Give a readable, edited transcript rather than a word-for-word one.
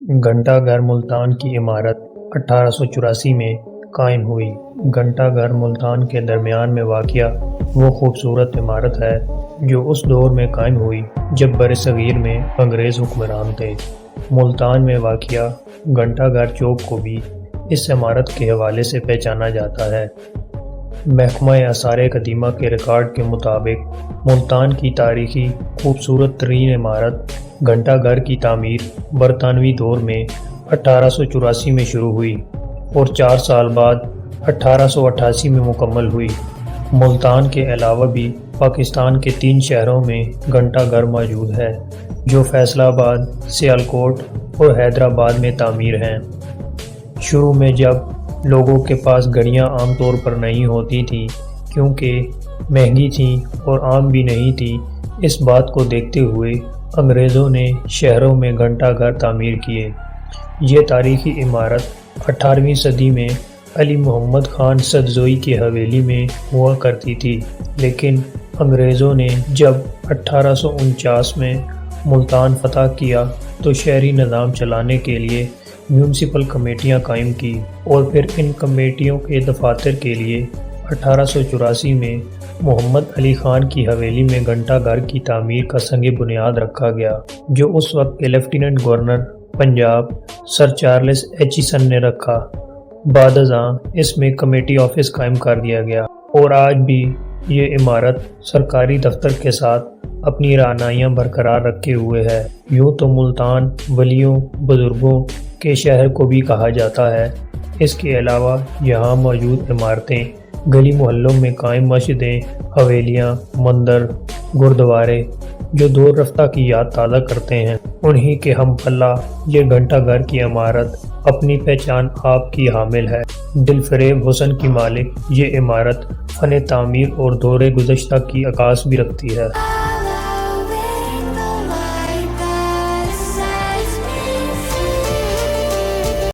گھنٹہ گھر ملتان کی عمارت 1884 میں قائم ہوئی۔ گھنٹہ گھر ملتان کے درمیان میں واقع وہ خوبصورت عمارت ہے جو اس دور میں قائم ہوئی جب برصغیر میں انگریز حکمران تھے۔ ملتان میں واقع گھنٹہ گھر چوک کو بھی اس عمارت کے حوالے سے پہچانا جاتا ہے۔ محکمہ آثار قدیمہ کے ریکارڈ کے مطابق ملتان کی تاریخی خوبصورت ترین عمارت گھنٹہ گھر کی تعمیر برطانوی دور میں 1884 میں شروع ہوئی اور 4 سال بعد 1888 میں مکمل ہوئی۔ ملتان کے علاوہ بھی پاکستان کے 3 شہروں میں گھنٹہ گھر موجود ہے جو فیصل آباد، سیالکوٹ اور حیدرآباد میں تعمیر ہیں۔ شروع میں جب لوگوں کے پاس گھڑیاں عام طور پر نہیں ہوتی تھیں کیونکہ مہنگی تھیں اور عام بھی نہیں تھیں، اس بات کو دیکھتے ہوئے انگریزوں نے شہروں میں گھنٹہ گھر تعمیر کیے۔ یہ تاریخی عمارت 18ویں صدی میں علی محمد خان سدزوئی کی حویلی میں ہوا کرتی تھی، لیکن انگریزوں نے جب 1849 میں ملتان فتح کیا تو شہری نظام چلانے کے لیے میونسپل کمیٹیاں قائم کی اور پھر ان کمیٹیوں کے دفاتر کے لیے 1884 میں محمد علی خان کی حویلی میں گھنٹہ گھر کی تعمیر کا سنگ بنیاد رکھا گیا، جو اس وقت کے لیفٹیننٹ گورنر پنجاب سر چارلس ایچیسن نے رکھا۔ بعد ازاں اس میں کمیٹی آفس قائم کر دیا گیا اور آج بھی یہ عمارت سرکاری دفتر کے ساتھ اپنی رعنائیاں برقرار رکھے ہوئے ہے۔ یوں تو ملتان ولیوں بزرگوں کے شہر کو بھی کہا جاتا ہے۔ اس کے علاوہ یہاں موجود عمارتیں گلی محلوں میں قائم مسجدیں، حویلیاں، مندر، گردوارے جو دور رفتہ کی یاد تازہ کرتے ہیں، انہی کے ہم پلہ یہ گھنٹہ گھر کی عمارت اپنی پہچان آپ کی حامل ہے۔ دل فریب حسن کی مالک یہ عمارت فن تعمیر اور دور گزشتہ کی عکاس بھی رکھتی ہے۔